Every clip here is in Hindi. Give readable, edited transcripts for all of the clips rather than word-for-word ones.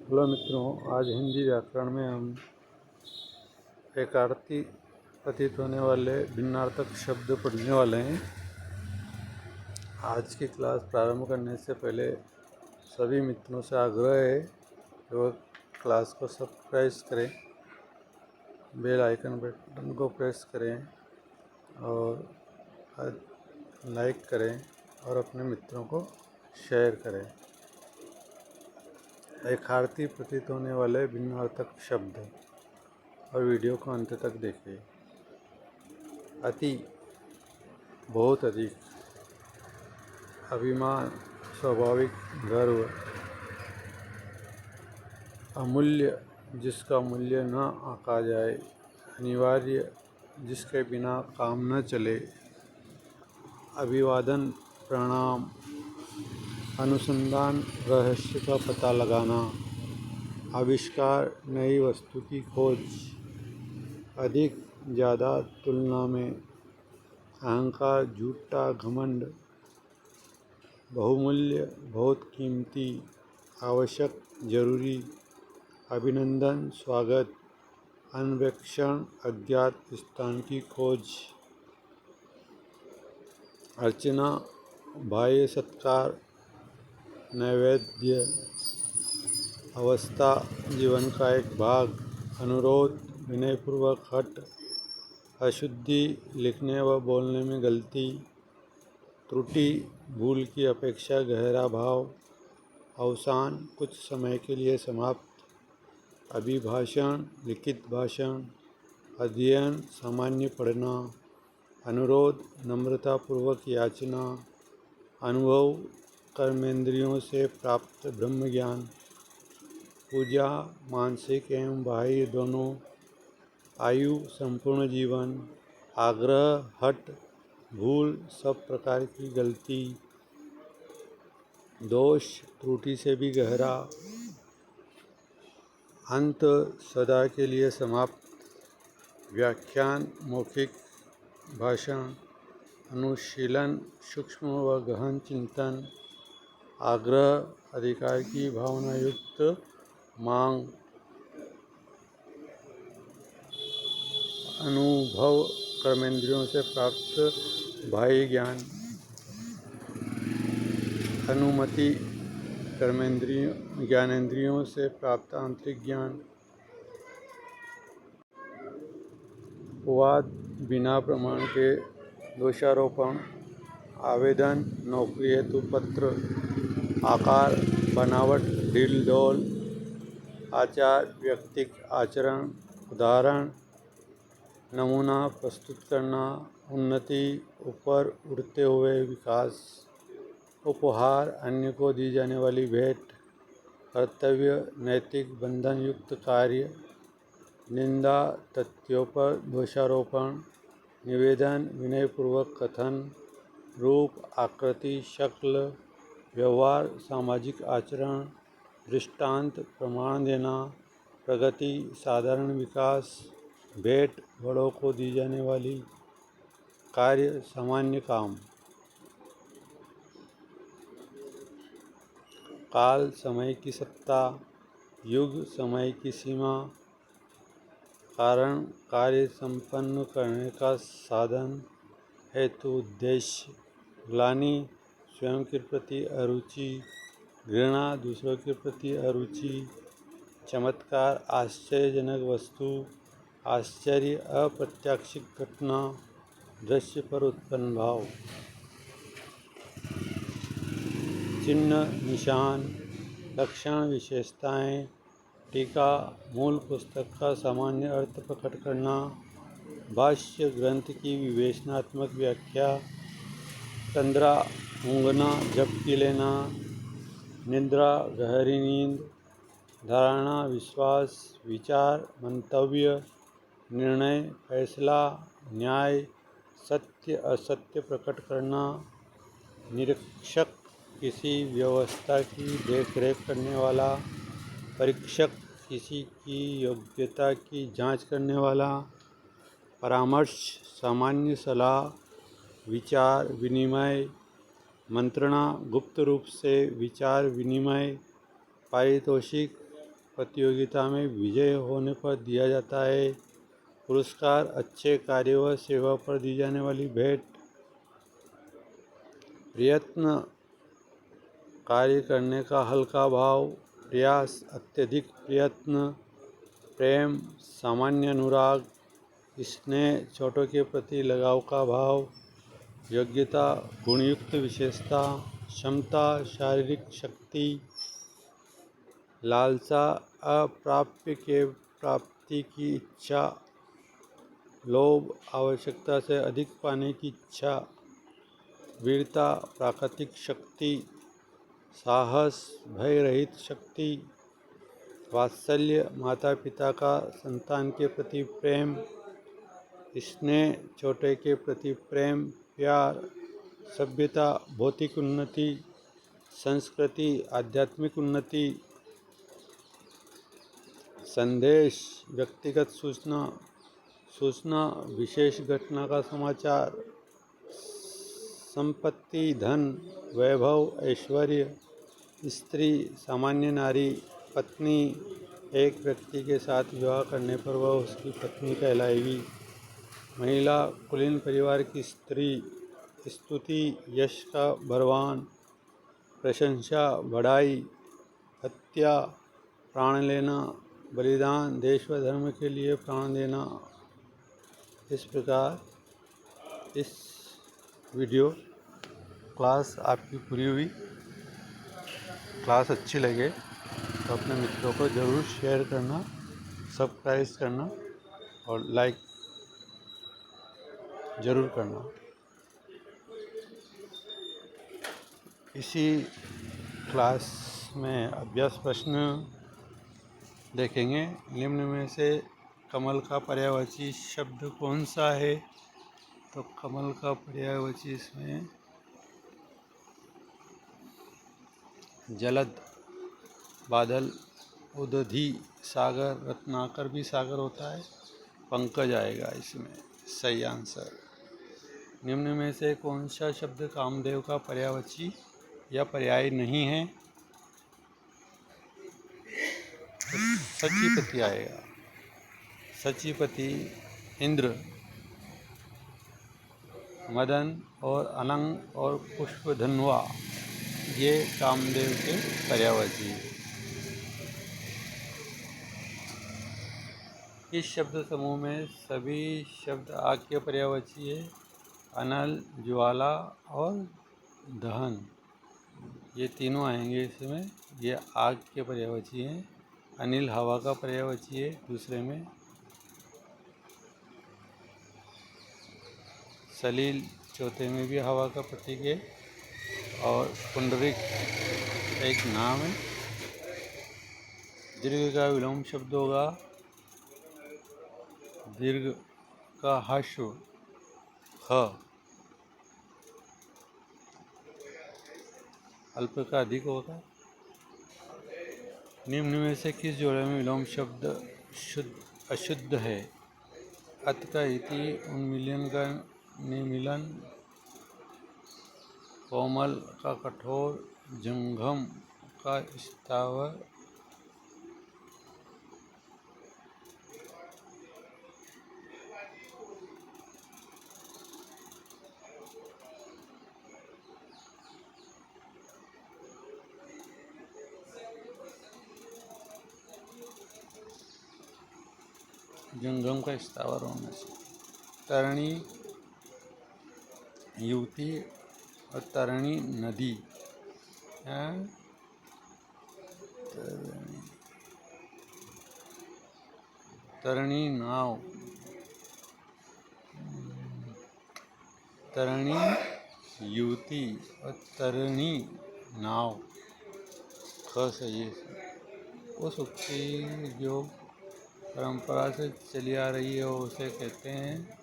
हेलो मित्रों, आज हिंदी व्याकरण में हम एकार्थी प्रतीत होने वाले भिन्नार्थक शब्द पढ़ने वाले हैं। आज की क्लास प्रारंभ करने से पहले सभी मित्रों से आग्रह है कि वह क्लास को सब्सक्राइब करें, बेल आइकन बटन को प्रेस करें और लाइक करें और अपने मित्रों को शेयर करें। एकार्थी प्रतीत होने वाले भिन्नार्थक शब्द और वीडियो को अंत तक देखिए। अति, बहुत अधिक, अभिमान, स्वाभाविक गर्व, अमूल्य, जिसका मूल्य न आंका जाए, अनिवार्य, जिसके बिना काम न चले, अभिवादन, प्रणाम, अनुसंधान, रहस्य का पता लगाना, आविष्कार, नई वस्तु की खोज, अधिक, ज़्यादा, तुलना में, अहंकार, झूठा, घमंड, बहुमूल्य, बहुत कीमती, आवश्यक, जरूरी, अभिनंदन, स्वागत, अन्वेषण, अज्ञात स्थान की खोज, अर्चना, बाह्य सत्कार, नैवेद्य, अवस्था, जीवन का एक भाग, अनुरोध, विनयपूर्वक हट, अशुद्धि, लिखने व बोलने में गलती, त्रुटि, भूल की अपेक्षा गहरा भाव, अवसान, कुछ समय के लिए समाप्त, अभिभाषण, लिखित भाषण, अध्ययन, सामान्य पढ़ना, अनुरोध, नम्रतापूर्वक याचना, अनुभव, कर्मेंद्रियों से प्राप्त ब्रह्म ज्ञान, पूजा, मानसिक एवं बाह्य दोनों, आयु, संपूर्ण जीवन, आग्रह, हट, भूल, सब प्रकार की गलती, दोष, त्रुटि से भी गहरा, अंत, सदा के लिए समाप्त, व्याख्यान, मौखिक भाषण, अनुशीलन, सूक्ष्म व गहन चिंतन, आग्रह, अधिकार की भावना युक्त मांग, अनुभव, कर्मेंद्रियों से प्राप्त बाह्य ज्ञान, अनुमति, कर्मेंद्रियों ज्ञानेंद्रियों से प्राप्त आंतरिक ज्ञान, अपवाद, बिना प्रमाण के दोषारोपण, आवेदन, नौकरी हेतु पत्र, आकार, बनावट, ढील ढोल, आचार, व्यक्तिक आचरण, उदाहरण, नमूना प्रस्तुत करना, उन्नति, ऊपर उड़ते हुए विकास, उपहार, अन्य को दी जाने वाली भेंट, कर्तव्य, नैतिक बंधन युक्त कार्य, निंदा, तथ्यों पर दोषारोपण, निवेदन, विनयपूर्वक कथन, रूप, आकृति, शक्ल, व्यवहार, सामाजिक आचरण, दृष्टांत, प्रमाण देना, प्रगति, साधारण विकास, भेंट, बड़ों को दी जाने वाली, कार्य, सामान्य काम, काल, समय की सत्ता, युग, समय की सीमा, कारण, कार्य संपन्न करने का साधन, हेतु, उद्देश्य, ग्लानि, स्वयं के प्रति अरुचि, घृणा, दूसरों के प्रति अरुचि, चमत्कार, आश्चर्यजनक वस्तु, आश्चर्य, अप्रत्याशित घटना, दृश्य पर उत्पन्न भाव, चिन्ह, निशान, लक्षण, विशेषताएं, टीका, मूल पुस्तक का सामान्य अर्थ प्रकट करना, भाष्य, ग्रंथ की विवेचनात्मक व्याख्या, तंद्रा, ऊँघना, झपकी लेना, निद्रा, गहरी नींद, धारणा, विश्वास, विचार, मंतव्य, निर्णय, फैसला, न्याय, सत्य, असत्य प्रकट करना, निरीक्षक, किसी व्यवस्था की देखरेख करने वाला, परीक्षक, किसी की योग्यता की जांच करने वाला, परामर्श, सामान्य सलाह, विचार विनिमय, मंत्रणा, गुप्त रूप से विचार विनिमय, पारितोषिक, प्रतियोगिता में विजय होने पर दिया जाता है। पुरस्कार अच्छे कार्य व सेवा पर दी जाने वाली भेंट। प्रयत्न कार्य करने का हल्का भाव, प्रयास अत्यधिक प्रयत्न। प्रेम सामान्य अनुराग, स्नेह छोटों के प्रति लगाव का भाव। योग्यता गुणयुक्त विशेषता, क्षमता शारीरिक शक्ति। लालसा अप्राप्य के प्राप्ति की इच्छा, लोभ आवश्यकता से अधिक पाने की इच्छा। वीरता प्राकृतिक शक्ति, साहस भय रहित शक्ति। वात्सल्य माता पिता का संतान के प्रति प्रेम। स्नेह छोटे के प्रति प्रेम प्यार। सभ्यता भौतिक उन्नति, संस्कृति आध्यात्मिक उन्नति। संदेश व्यक्तिगत सूचना, सूचना विशेष घटना का समाचार। संपत्ति धन वैभव ऐश्वर्य। स्त्री सामान्य नारी। पत्नी एक व्यक्ति के साथ विवाह करने पर वह उसकी पत्नी कहलाएगी। महिला कुलीन परिवार की स्त्री। स्तुति यश का बरवान। प्रशंसा बढ़ाई। हत्या प्राण लेना। बलिदान देश व धर्म के लिए प्राण देना। इस प्रकार इस वीडियो क्लास आपकी पूरी हुई। क्लास अच्छी लगे तो अपने मित्रों को ज़रूर शेयर करना, सब्सक्राइब करना और लाइक ज़रूर करना। इसी क्लास में अभ्यास प्रश्न देखेंगे। निम्न में से कमल का पर्यायवाची शब्द कौन सा है? तो कमल का पर्यायवाची इसमें जलद, बादल, उदधि, सागर। रत्नाकर भी सागर होता है। पंकज आएगा इसमें सही आंसर। निम्न में से कौन सा शब्द कामदेव का पर्यायवाची या पर्याय नहीं है? तो सचीपति आएगा। सचीपति इंद्र, मदन और अनंग और पुष्पधन्वा ये कामदेव के पर्यायवाची। इस शब्द समूह में सभी शब्द आग के पर्यायवाची है। अनल, ज्वाला और दहन ये तीनों आएंगे इसमें। ये आग के पर्यायवाची हैं। अनिल हवा का पर्यायवाची है दूसरे में। सलील चौथे में भी हवा का प्रतीक है। और पुंडरिक एक नाम है। दीर्घ का विलोम शब्द होगा दीर्घ का हश्व ह। अल्प का अधिक होगा। निम्न में से किस जोड़े में विलोम शब्द अशुद्ध है? अत का इति, उन्मीलन का निमीलन, कोमल का कठोर, जंघम का स्थावर। जंगम का स्थावर होने से। तरणी युवती और तरणी नदी। तरणी नाव। तरणी युवती और तरणी नाव ख सही है। उस उक्ति जो परंपरा से चली आ रही है उसे कहते हैं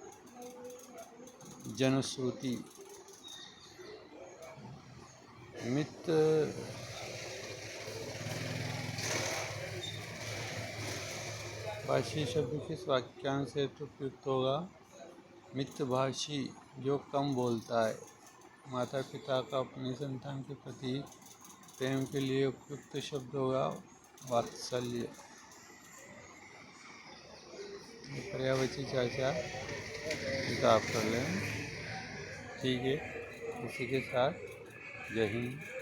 जनश्रुति। मित भाषी शब्द किस वाक्यांश से प्रयुक्त होगा? मितभाषी जो कम बोलता है। माता पिता का अपनी संतान के प्रति प्रेम के लिए उपयुक्त शब्द होगा वात्सल्य पर्यायवाची चर्चा आप कर लें। ठीक है, इसी के साथ जय हिंद।